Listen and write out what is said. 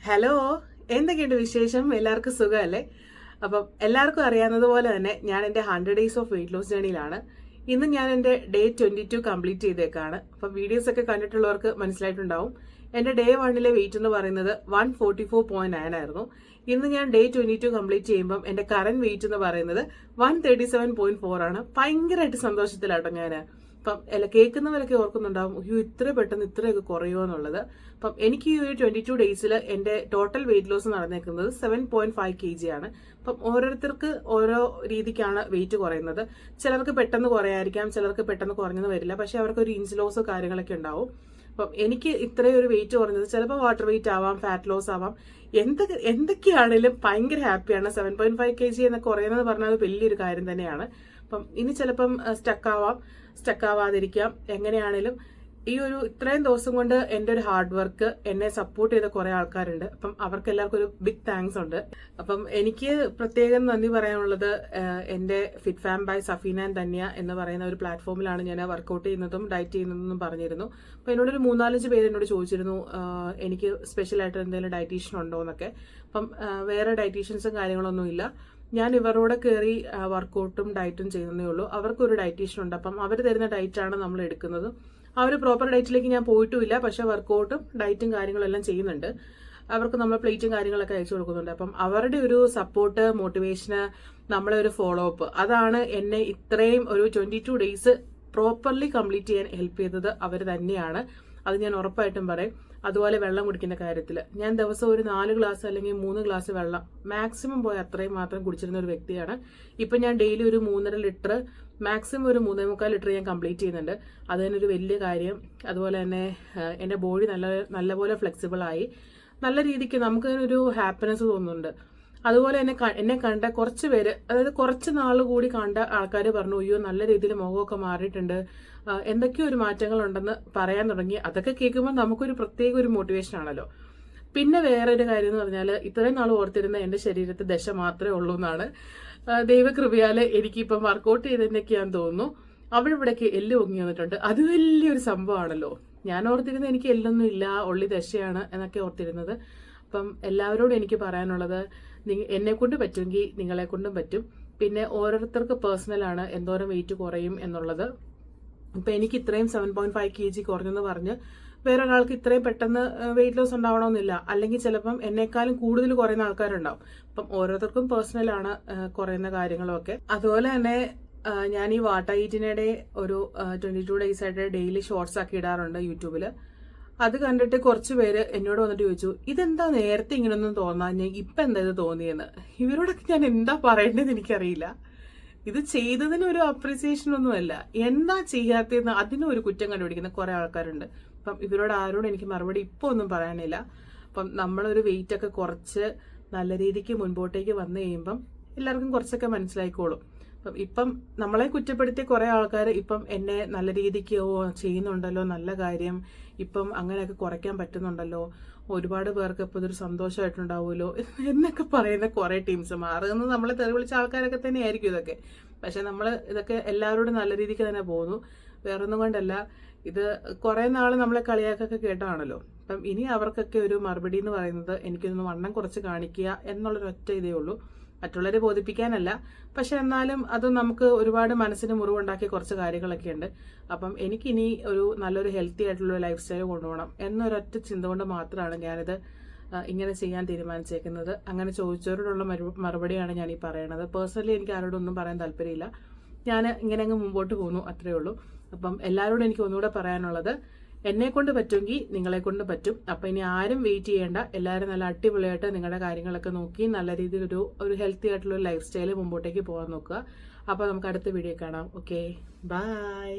Hello, എന്തൊക്കെയുണ്ട് വിശേഷം? എല്ലാവർക്കും സുഖമല്ലേ? അപ്പം എല്ലാവർക്കും അറിയാവുന്നതുപോലെ തന്നെ ഞാൻ എൻ്റെ 100 ഡേയ്സ് ഓഫ് വെയിറ്റ് ലോസ് ജേണിയിലാണ്. ഇന്ന് ഞാൻ എൻ്റെ ഡേ 22 കംപ്ലീറ്റ് ചെയ്തേക്കാണ്. അപ്പം വീഡിയോസ് ഒക്കെ കണ്ടിട്ടുള്ളവർക്ക് മനസ്സിലായിട്ടുണ്ടാവും. എൻ്റെ ഡേ 1 വെയിറ്റ് എന്ന് പറയുന്നത് 144.9 ആയിരുന്നു. ഇന്ന് ഞാൻ ഡേ 22 കംപ്ലീറ്റ് ചെയ്യുമ്പം എൻ്റെ കറന്റ് വെയിറ്റ് എന്ന് പറയുന്നത് 137.4 ആണ്. ഭയങ്കരമായിട്ട് സന്തോഷത്തിലാട്ടോ ഞാൻ. അപ്പം കേൾക്കുന്നവരൊക്കെ ഓർക്കുന്നുണ്ടാവും, അയ്യോ ഇത്ര പെട്ടെന്ന് ഇത്രയൊക്കെ കുറയുമോ എന്നുള്ളത്. അപ്പം എനിക്ക് ഈ ഒരു 22 ഡേയ്സിൽ എൻ്റെ ടോട്ടൽ വെയിറ്റ് ലോസ് നടന്നേക്കുന്നത് 7.5 kg ആണ്. അപ്പം ഓരോരുത്തർക്ക് ഓരോ രീതിക്കാണ് വെയിറ്റ് കുറയുന്നത്. ചിലർക്ക് പെട്ടെന്ന് കുറയായിരിക്കാം, ചിലർക്ക് പെട്ടെന്ന് കുറഞ്ഞെന്ന് വരില്ല. പക്ഷെ അവർക്ക് ഒരു ഇഞ്ച് ലോസോ കാര്യങ്ങളൊക്കെ ഉണ്ടാവും. അപ്പം എനിക്ക് ഇത്രയും ഒരു വെയിറ്റ് കുറഞ്ഞത് ചിലപ്പോൾ വാട്ടർ വെയിറ്റ് ആവാം, ഫാറ്റ് ലോസ് ആവാം, എന്തൊക്കെയാണെങ്കിലും ഭയങ്കര ഹാപ്പിയാണ്. 7.5 kg എന്നൊക്കെ കുറയുന്നത് പറഞ്ഞാൽ അത് വലിയൊരു കാര്യം തന്നെയാണ്. അപ്പം ഇനി ചിലപ്പം സ്റ്റക്ക് ആവാതിരിക്കാം. എങ്ങനെയാണേലും ഈ ഒരു ഇത്രയും ദിവസം കൊണ്ട് എൻ്റെ ഒരു ഹാർഡ് വർക്ക് എന്നെ സപ്പോർട്ട് ചെയ്ത കുറെ ആൾക്കാരുണ്ട്. അപ്പം അവർക്ക് എല്ലാവർക്കും ഒരു ബിഗ് താങ്ക്സ് ഉണ്ട്. അപ്പം എനിക്ക് പ്രത്യേകം നന്ദി പറയാനുള്ളത് എൻ്റെ fit fam by Safeena and Dhanya എന്ന് പറയുന്ന ഒരു പ്ലാറ്റ്ഫോമിലാണ് ഞാൻ വർക്കൗട്ട് ചെയ്യുന്നതും ഡയറ്റ് ചെയ്യുന്നതെന്നും പറഞ്ഞിരുന്നു. അപ്പോൾ എന്നോടൊരു 3-4 പേര് എന്നോട് ചോദിച്ചിരുന്നു എനിക്ക് സ്പെഷ്യലായിട്ട് എന്തെങ്കിലും ഡയറ്റീഷ്യൻ ഉണ്ടോ എന്നൊക്കെ. അപ്പം വേറെ ഡയറ്റീഷ്യൻസും കാര്യങ്ങളൊന്നും ഇല്ല. ഞാൻ ഇവരോടെ കയറി വർക്കൗട്ടും ഡയറ്റും ചെയ്യുന്നതേ ഉള്ളൂ. അവർക്കൊരു ഡയറ്റീഷ്യൻ ഉണ്ട്. അപ്പം അവർ തരുന്ന ഡയറ്റാണ് നമ്മൾ എടുക്കുന്നത്. ആ ഒരു പ്രോപ്പർ ഡയറ്റിലേക്ക് ഞാൻ പോയിട്ടുമില്ല, പക്ഷെ വർക്കൗട്ടും ഡയറ്റും കാര്യങ്ങളെല്ലാം ചെയ്യുന്നുണ്ട്. അവർക്ക് നമ്മൾ പ്ലേറ്റും കാര്യങ്ങളൊക്കെ അയച്ചു കൊടുക്കുന്നുണ്ട്. അപ്പം അവരുടെ ഒരു സപ്പോർട്ട്, മോട്ടിവേഷന്, നമ്മളെ ഒരു ഫോളോ അപ്പ്, അതാണ് എന്നെ ഇത്രയും ഒരു 22 ഡേയ്സ് പ്രോപ്പർലി കംപ്ലീറ്റ് ചെയ്യാൻ ഹെൽപ്പ് ചെയ്തത് അവർ തന്നെയാണ്. അത് ഞാൻ ഉറപ്പായിട്ടും പറയും. അതുപോലെ വെള്ളം കുടിക്കുന്ന കാര്യത്തിൽ ഞാൻ ദിവസം ഒരു 4 ഗ്ലാസ് അല്ലെങ്കിൽ 3 ഗ്ലാസ് വെള്ളം മാക്സിമം പോയി അത്രയും മാത്രം കുടിച്ചിരുന്ന ഒരു വ്യക്തിയാണ്. ഇപ്പം ഞാൻ ഡെയിലി ഒരു 3.5 ലിറ്റർ, മാക്സിമം ഒരു 3.25 ലിറ്റർ ഞാൻ കംപ്ലീറ്റ് ചെയ്യുന്നുണ്ട്. അത് തന്നെ ഒരു വലിയ കാര്യം. അതുപോലെ തന്നെ എൻ്റെ ബോഡി നല്ലപോലെ ഫ്ലെക്സിബിൾ ആയി. നല്ല രീതിക്ക് നമുക്കതിനൊരു ഹാപ്പിനെസ് തോന്നുന്നുണ്ട്. അതുപോലെ തന്നെ എന്നെ കണ്ട കുറച്ച് പേര്, അതായത് കുറച്ച് നാൾ കൂടി കണ്ട ആൾക്കാർ പറഞ്ഞു, അയ്യോ നല്ല രീതിയിൽ മുഖമൊക്കെ മാറിയിട്ടുണ്ട്, എന്തൊക്കെയോ ഒരു മാറ്റങ്ങൾ ഉണ്ടെന്ന് പറയാൻ തുടങ്ങി. അതൊക്കെ കേൾക്കുമ്പോൾ നമുക്കൊരു പ്രത്യേക ഒരു മോട്ടിവേഷൻ ആണല്ലോ. പിന്നെ വേറെ ഒരു കാര്യം എന്ന് പറഞ്ഞാൽ, ഇത്രയും നാൾ ഓർത്തിരുന്ന എൻ്റെ ശരീരത്തിൽ ദശ മാത്രമേ ഉള്ളൂ എന്നാണ്. ദൈവകൃപയാല് എനിക്കിപ്പം വർക്കൗട്ട് ചെയ്തതിൻ്റെയൊക്കെയാന്ന് തോന്നുന്നു അവിടെ ഇവിടേക്ക് എല്ല് പൊങ്ങി വന്നിട്ടുണ്ട്. അത് വലിയൊരു സംഭവമാണല്ലോ. ഞാൻ ഓർത്തിരുന്നത് എനിക്ക് എല്ലൊന്നും ഇല്ല, ഉള്ളി ദശയാണ് എന്നൊക്കെ ഓർത്തിരുന്നത്. അപ്പം എല്ലാവരോടും എനിക്ക് പറയാനുള്ളത്, എന്നെ കൊണ്ട് പറ്റുമെങ്കിൽ നിങ്ങളെ കൊണ്ടും പറ്റും. പിന്നെ ഓരോരുത്തർക്ക് പേഴ്സണലാണ് എന്തോരം വെയിറ്റ് കുറയും എന്നുള്ളത്. ഇപ്പം എനിക്ക് ഇത്രയും 7.5 kg കുറഞ്ഞെന്ന് പറഞ്ഞ് വേറൊരാൾക്ക് ഇത്രയും പെട്ടെന്ന് വെയിറ്റ് ലോസ് ഉണ്ടാവണമെന്നില്ല. അല്ലെങ്കിൽ ചിലപ്പം എന്നെക്കാളും കൂടുതൽ കുറയുന്ന ആൾക്കാരുണ്ടാവും. അപ്പം ഓരോരുത്തർക്കും പേഴ്സണലാണ് കുറയുന്ന കാര്യങ്ങളൊക്കെ. അതുപോലെ തന്നെ ഞാൻ ഈ വാട്ട ഈറ്റിനിടെ ഒരു 22 ഡേയ്സ് ആയിട്ട് ഡെയിലി ഷോർട്സ് ആക്കി ഇടാറുണ്ട് യൂട്യൂബിൽ. അത് കണ്ടിട്ട് കുറച്ച് പേര് എന്നോട് വന്നിട്ട് ചോദിച്ചു, ഇതെന്താ നേരത്തെ ഇങ്ങനൊന്നും തോന്നാൻ, ഇപ്പം എന്താ ഇത് തോന്നിയെന്ന്. ഇവരോടൊക്കെ ഞാൻ എന്താ പറയേണ്ടതെന്ന് എനിക്കറിയില്ല. ഇത് ചെയ്തതിന് ഒരു അപ്രീസിയേഷൻ ഒന്നുമല്ല, എന്താ ചെയ്യാത്തതെന്ന് അതിനും ഒരു കുറ്റം കണ്ടുപിടിക്കുന്ന കുറെ ആൾക്കാരുണ്ട്. അപ്പം ഇവരോട് ആരോടും എനിക്ക് മറുപടി ഇപ്പോൾ ഒന്നും പറയാനില്ല. അപ്പം നമ്മളൊരു വെയിറ്റ് ഒക്കെ കുറച്ച് നല്ല രീതിക്ക് മുൻപോട്ടേക്ക് വന്നു കഴിയുമ്പം എല്ലാവർക്കും കുറച്ചൊക്കെ മനസ്സിലായിക്കോളും. ഇപ്പം നമ്മളെ കുറ്റപ്പെടുത്തിയ കുറെ ആൾക്കാർ ഇപ്പം എന്നെ നല്ല രീതിക്ക് ചെയ്യുന്നുണ്ടല്ലോ, നല്ല കാര്യം, ഇപ്പം അങ്ങനെയൊക്കെ കുറയ്ക്കാൻ പറ്റുന്നുണ്ടല്ലോ, ഒരുപാട് പേർക്ക് ഇപ്പം ഇതൊരു സന്തോഷമായിട്ടുണ്ടാവുമല്ലോ എന്നൊക്കെ പറയുന്ന കുറെ ടീംസ്. മാറുന്നത് നമ്മളെ തെറി വിളിച്ച ആൾക്കാരൊക്കെ തന്നെയായിരിക്കും ഇതൊക്കെ. പക്ഷെ നമ്മൾ ഇതൊക്കെ എല്ലാവരോടും നല്ല രീതിക്ക് തന്നെ പോകുന്നു. വേറൊന്നും കൊണ്ടല്ല, ഇത് കുറെ നാൾ നമ്മളെ കളിയാക്കൊക്കെ കേട്ടാണല്ലോ. അപ്പം ഇനി അവർക്കൊക്കെ ഒരു മറുപടി എന്ന് പറയുന്നത്, എനിക്കൊന്ന് വണ്ണം കുറച്ച് കാണിക്കുക എന്നുള്ളൊരൊറ്റ ഇതേ ഉള്ളൂ. മറ്റുള്ളവരെ ബോധിപ്പിക്കാനല്ല, പക്ഷെ എന്നാലും അത് നമുക്ക് ഒരുപാട് മനസ്സിന് മുറിവുണ്ടാക്കിയ കുറച്ച് കാര്യങ്ങളൊക്കെ ഉണ്ട്. അപ്പം എനിക്കിനി ഒരു നല്ലൊരു ഹെൽത്തി ആയിട്ടുള്ള ലൈഫ് സ്റ്റൈൽ കൊണ്ടുപോകണം എന്നൊരൊറ്റ ചിന്ത കൊണ്ട് മാത്രമാണ് ഞാനിത് ഇങ്ങനെ ചെയ്യാൻ തീരുമാനിച്ചേക്കുന്നത്. അങ്ങനെ ചോദിച്ചവരോടുള്ള മറുപടിയാണ് ഞാൻ ഈ പറയണത്. പേഴ്സണലി എനിക്ക് ആരോടൊന്നും പറയാൻ താല്പര്യമില്ല. ഞാൻ ഇങ്ങനെ അങ്ങ് മുമ്പോട്ട് പോകുന്നു, അത്രയേ ഉള്ളൂ. അപ്പം എല്ലാവരോടും എനിക്ക് ഒന്നുകൂടെ പറയാനുള്ളത്, എന്നെ കൊണ്ട് പറ്റുമെങ്കിൽ നിങ്ങളെ കൊണ്ട് പറ്റും. അപ്പം ഇനി ആരും വെയിറ്റ് ചെയ്യേണ്ട. എല്ലാവരും നല്ല അടിപൊളിയായിട്ട് നിങ്ങളുടെ കാര്യങ്ങളൊക്കെ നോക്കി നല്ല രീതിയിൽ ഒരു ഹെൽത്തി ആയിട്ടുള്ള ലൈഫ് സ്റ്റൈൽ മുമ്പോട്ടേക്ക് പോകാൻ നോക്കുക. അപ്പോൾ നമുക്ക് അടുത്ത വീഡിയോ കാണാം. Okay, by.